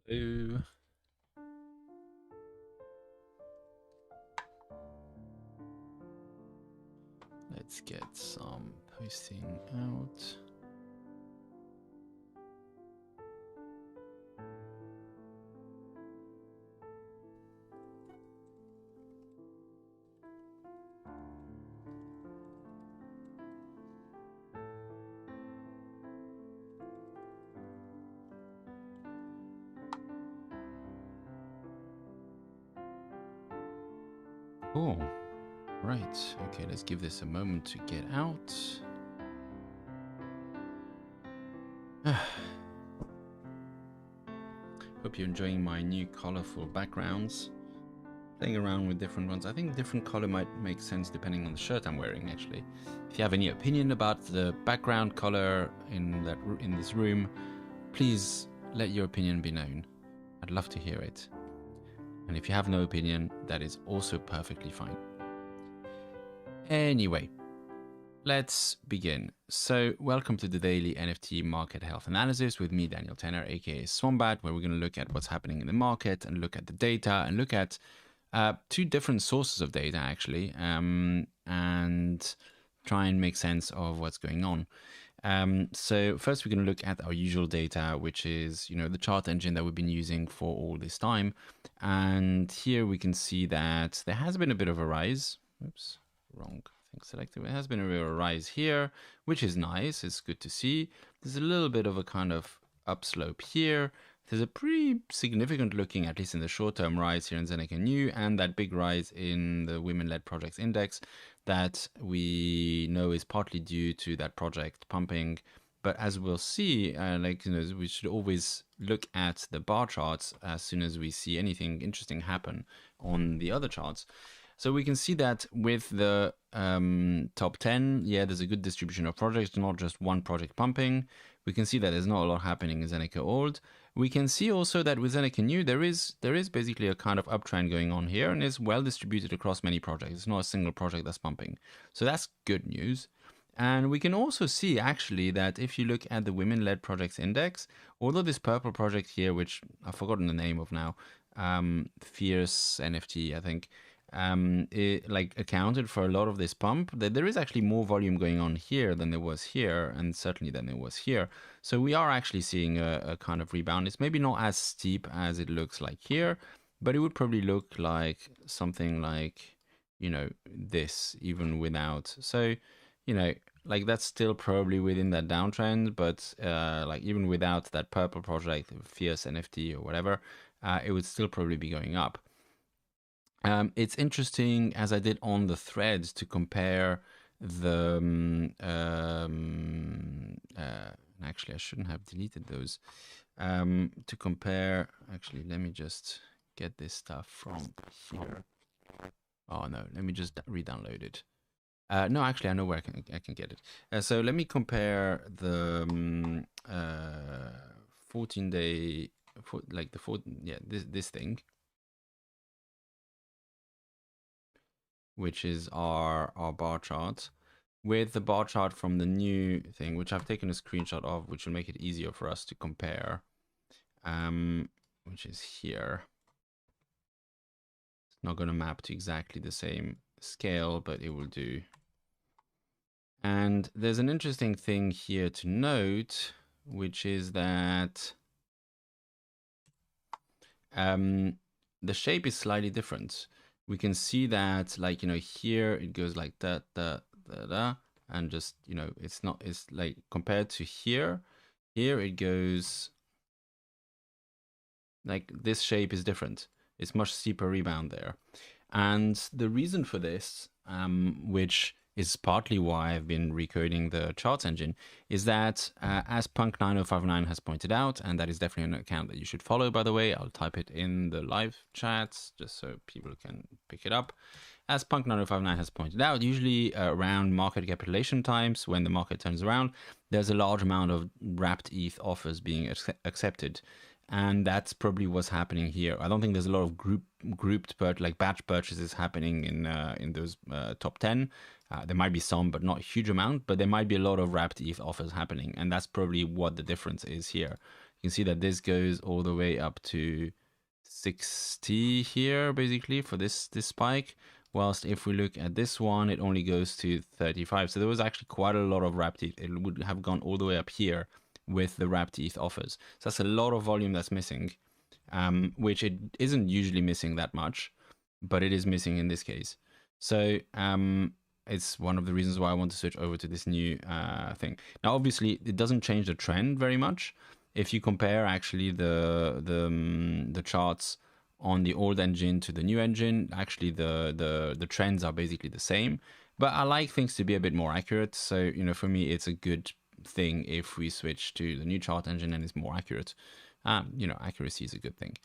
Ooh. Let's get some posting out. Cool. Right. Okay, let's give this a moment to get out. Hope you're enjoying my new colorful backgrounds. Playing around with different ones. I think different color might make sense depending on the shirt I'm wearing, actually. If you have any opinion about the background color in this room, please let your opinion be known. I'd love to hear it. And if you have no opinion, that is also perfectly fine. Anyway, let's begin. So welcome to the daily NFT market health analysis with me, Daniel Tenner, aka Swombat, where we're going to look at what's happening in the market and look at the data and look at two different sources of data, actually, and try and make sense of what's going on. So first we're going to look at our usual data, which is, the chart engine that we've been using for all this time. And here we can see that there has been a bit of a rise. Oops, wrong thing selected. There has been a real rise here, which is nice. It's good to see. There's a little bit of a kind of upslope here. There's a pretty significant looking, at least in the short term, rise here in Zeneca New, and that big rise in the women-led projects index that we know is partly due to that project pumping. But as we'll see, we should always look at the bar charts as soon as we see anything interesting happen on the other charts. So we can see that with the top 10, there's a good distribution of projects, not just one project pumping. We can see that there's not a lot happening in Zeneca Old. We can see also that with Zeneca New, there is basically a kind of uptrend going on here, and is well distributed across many projects. It's not a single project that's pumping. So that's good news. And we can also see, actually, that if you look at the women-led projects index, although this purple project here, which I've forgotten the name of now, Fierce NFT, I think, it accounted for a lot of this pump, that there is actually more volume going on here than there was here, and certainly than there was here. So we are actually seeing a kind of rebound. It's maybe not as steep as it looks like here, but it would probably look like something like, this, even without. So, that's still probably within that downtrend, but even without that purple project, Fierce NFT or whatever, it would still probably be going up. It's interesting, as I did on the thread, to compare the actually I shouldn't have deleted those, to compare. Actually, let me just get this stuff from here. Oh no, let me just re-download it. No, actually I know where I can get it. So let me compare the 14-day, this thing, which is our bar chart, with the bar chart from the new thing, which I've taken a screenshot of, which will make it easier for us to compare, which is here. It's not going to map to exactly the same scale, but it will do. And there's an interesting thing here to note, which is that the shape is slightly different. We can see that, here it goes like that, and just, it's like compared to here it goes like this. Shape is different. It's much steeper rebound there. And the reason for this, which is partly why I've been recoding the charts engine, is that as Punk9059 has pointed out, and that is definitely an account that you should follow, by the way. I'll type it in the live chats just so people can pick it up. As Punk9059 has pointed out, usually around market capitulation times, when the market turns around, there's a large amount of wrapped ETH offers being accepted. And that's probably what's happening here. I don't think there's a lot of grouped batch purchases happening in those top 10. There might be some, but not a huge amount. But there might be a lot of wrapped ETH offers happening, and that's probably what the difference is here. You can see that this goes all the way up to 60 here, basically, for this spike. Whilst if we look at this one, it only goes to 35. So there was actually quite a lot of wrapped ETH. It would have gone all the way up here with the wrapped ETH offers. So that's a lot of volume that's missing, which it isn't usually missing that much, but it is missing in this case. So it's one of the reasons why I want to switch over to this new thing. Now, obviously, it doesn't change the trend very much. If you compare actually the charts on the old engine to the new engine, actually the trends are basically the same. But I like things to be a bit more accurate. So, you know, for me, it's a good thing if we switch to the new chart engine and it's more accurate. You know, accuracy is a good thing.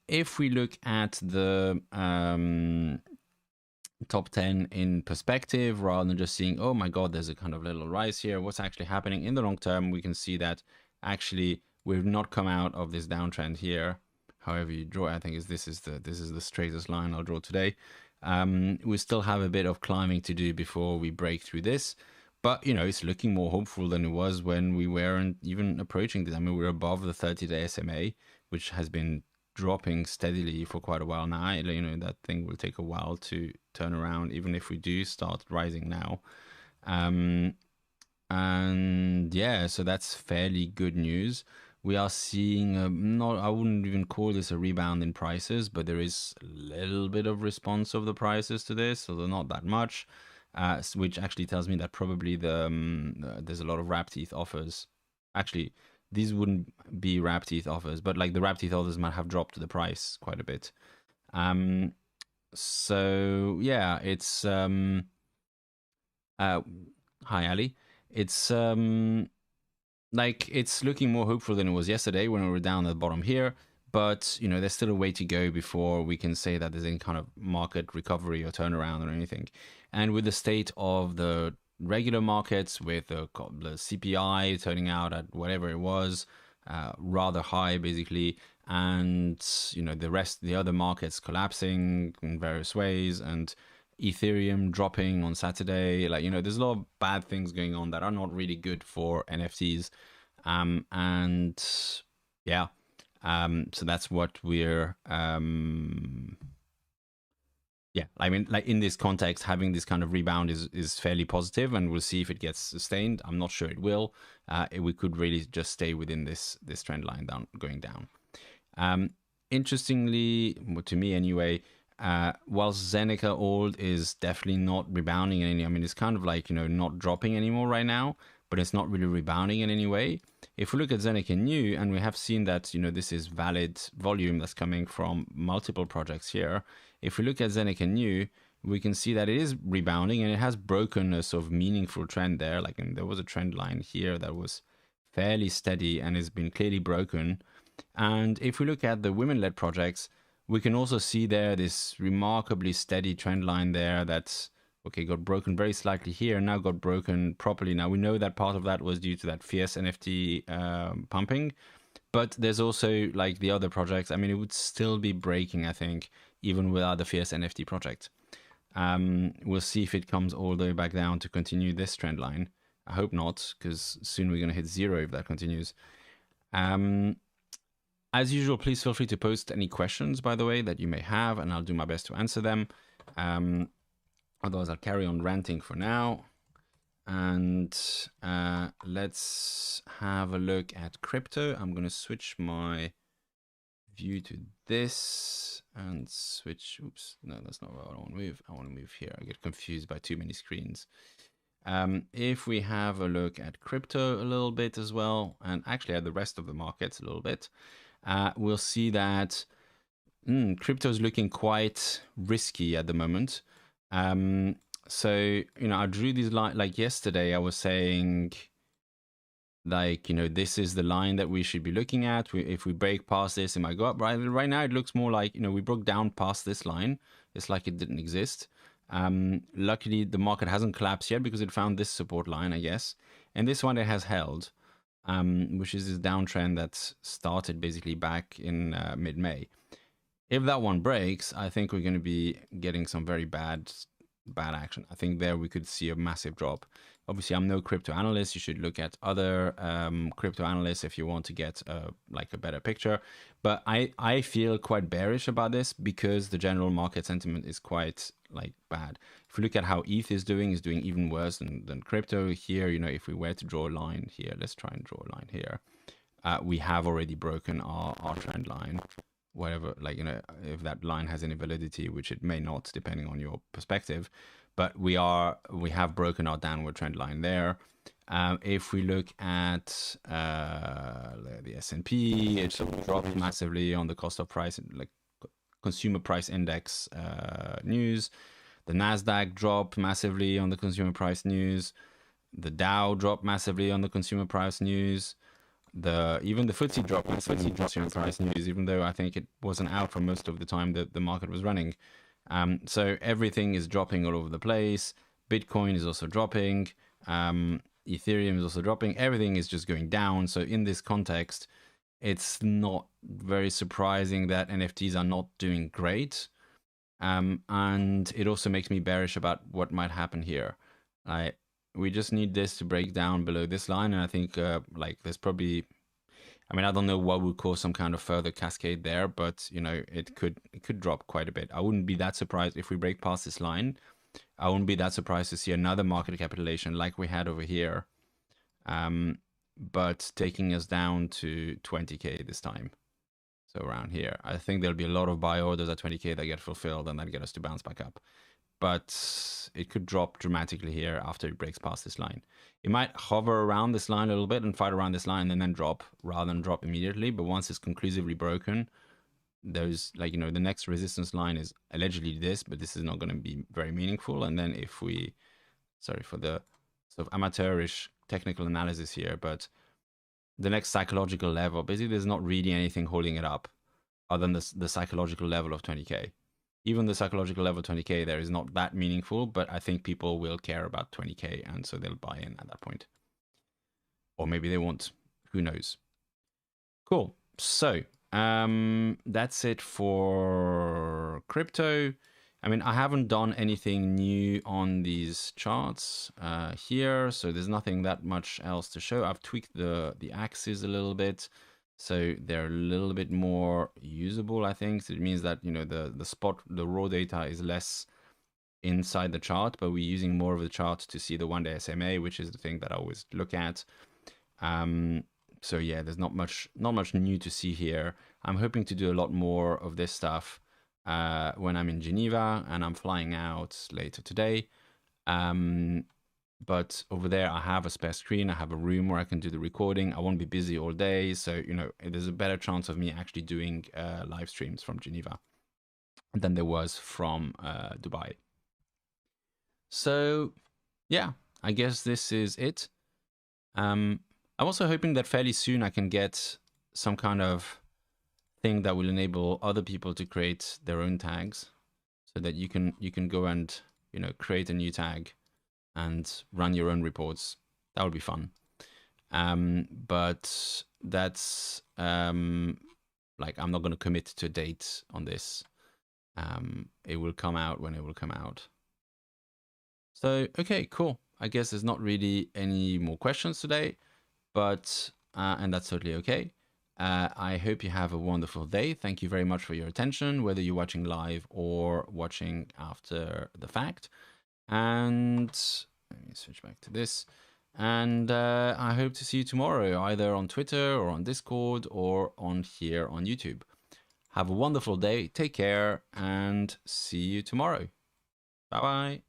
If we look at the top 10 in perspective, rather than just seeing, oh my god, there's a kind of little rise here, what's actually happening in the long term, we can see that actually we've not come out of this downtrend here. However you draw, I think this is the straightest line I'll draw today. We still have a bit of climbing to do before we break through this, but you know, it's looking more hopeful than it was when we weren't even approaching this. I mean, we're above the 30-day SMA, which has been dropping steadily for quite a while now. You know, that thing will take a while to turn around, even if we do start rising now. And yeah, so that's fairly good news. We are seeing I wouldn't even call this a rebound in prices, but there is a little bit of response of the prices to this, although not that much, which actually tells me that probably there's a lot of wrapped ETH offers. Actually, these wouldn't be wrapped ETH offers, but like the wrapped ETH offers might have dropped the price quite a bit. So yeah, it's hi Ali. It's like it's looking more hopeful than it was yesterday when we were down at the bottom here, but you know, there's still a way to go before we can say that there's any kind of market recovery or turnaround or anything. And with the state of the regular markets, with the CPI turning out at whatever it was, rather high basically, and you know, the other markets collapsing in various ways, and Ethereum dropping on Saturday, like, you know, there's a lot of bad things going on that are not really good for NFTs. And yeah, so that's what we're yeah, I mean, like in this context, having this kind of rebound is fairly positive, and we'll see if it gets sustained. I'm not sure it will. We could really just stay within this trend line going down. Interestingly, to me anyway, whilst Zeneca old is definitely not rebounding in any, I mean, it's kind of like, you know, not dropping anymore right now, but it's not really rebounding in any way. If we look at Zeneca new, and we have seen that, you know, this is valid volume that's coming from multiple projects here. If we look at Zeneca new, we can see that it is rebounding, and it has broken a sort of meaningful trend there. Like, and there was a trend line here that was fairly steady and has been clearly broken. And if we look at the women-led projects, we can also see there this remarkably steady trend line there that's, okay, got broken very slightly here, now got broken properly. Now, we know that part of that was due to that fierce NFT pumping, but there's also like the other projects. I mean, it would still be breaking, I think, even without the fierce NFT project. We'll see if it comes all the way back down to continue this trend line. I hope not, because soon we're going to hit zero if that continues. As usual, please feel free to post any questions, by the way, that you may have, and I'll do my best to answer them. Otherwise, I'll carry on ranting for now. And let's have a look at crypto. I'm going to switch my view to this and switch. Oops, no, that's not what I want to move. I want to move here. I get confused by too many screens. If we have a look at crypto a little bit as well, and actually at the rest of the markets a little bit, we'll see that crypto is looking quite risky at the moment. So, you know, I drew these line like yesterday. I was saying, like, you know, this is the line that we should be looking at. If we break past this, it might go up. Right now, it looks more like, you know, we broke down past this line. It's like it didn't exist. Luckily, the market hasn't collapsed yet because it found this support line, I guess. And this one it has held, which is this downtrend that started basically back in mid-May. If that one breaks, I think we're going to be getting some very bad action. I think there we could see a massive drop. Obviously, I'm no crypto analyst. You should look at other crypto analysts if you want to get like a better picture. But I feel quite bearish about this because the general market sentiment is quite like bad. If we look at how ETH is doing even worse than crypto here. You know, if we were to draw a line here, let's try and draw a line here. We have already broken our trend line. Whatever, like, you know, if that line has any validity, which it may not, depending on your perspective. But we have broken our downward trend line there. If we look at the S&P, it's dropped massively on the cost of price, like consumer price index news. The Nasdaq dropped massively on the consumer price news. The Dow dropped massively on the consumer price news. Even the FTSE dropped massively on consumer price news, even though I think it wasn't out for most of the time that the market was running. So everything is dropping all over the place. Bitcoin is also dropping. Ethereum is also dropping. Everything is just going down. So in this context, it's not very surprising that NFTs are not doing great. And it also makes me bearish about what might happen here. We just need this to break down below this line. And I think like there's probably, I mean, I don't know what would cause some kind of further cascade there, but you know, it could drop quite a bit. I wouldn't be that surprised if we break past this line. I wouldn't be that surprised to see another market capitulation like we had over here, but taking us down to 20K this time. So around here, I think there'll be a lot of buy orders at 20K that get fulfilled and that get us to bounce back up. But it could drop dramatically here after it breaks past this line. It might hover around this line a little bit and fight around this line and then drop rather than drop immediately. But once it's conclusively broken, there's like, you know, the next resistance line is allegedly this, but this is not going to be very meaningful. And then if we, sorry for the sort of amateurish technical analysis here, but the next psychological level, basically there's not really anything holding it up other than the psychological level of 20K. Even the psychological level 20K there is not that meaningful, but I think people will care about 20K and so they'll buy in at that point. Or maybe they won't, who knows. Cool, so that's it for crypto. I mean, I haven't done anything new on these charts here, so there's nothing that much else to show. I've tweaked the axes a little bit, so they're a little bit more usable, I think. So it means that, you know, the raw data is less inside the chart, but we're using more of the chart to see the one-day SMA, which is the thing that I always look at. So yeah, there's not much new to see here. I'm hoping to do a lot more of this stuff when I'm in Geneva, and I'm flying out later today. But over there, I have a spare screen. I have a room where I can do the recording. I won't be busy all day. So, you know, there's a better chance of me actually doing live streams from Geneva than there was from Dubai. So, yeah, I guess this is it. I'm also hoping that fairly soon I can get some kind of thing that will enable other people to create their own tags, so that you can go and, you know, create a new tag and run your own reports. That would be fun. But that's like, I'm not going to commit to a date on this. It will come out when it will come out. So, okay, cool. I guess there's not really any more questions today, but and that's totally okay. I hope you have a wonderful day. Thank you very much for your attention, whether you're watching live or watching after the fact. And let me switch back to this. And I hope to see you tomorrow, either on Twitter or on Discord or on here on YouTube. Have a wonderful day. Take care and see you tomorrow. Bye-bye.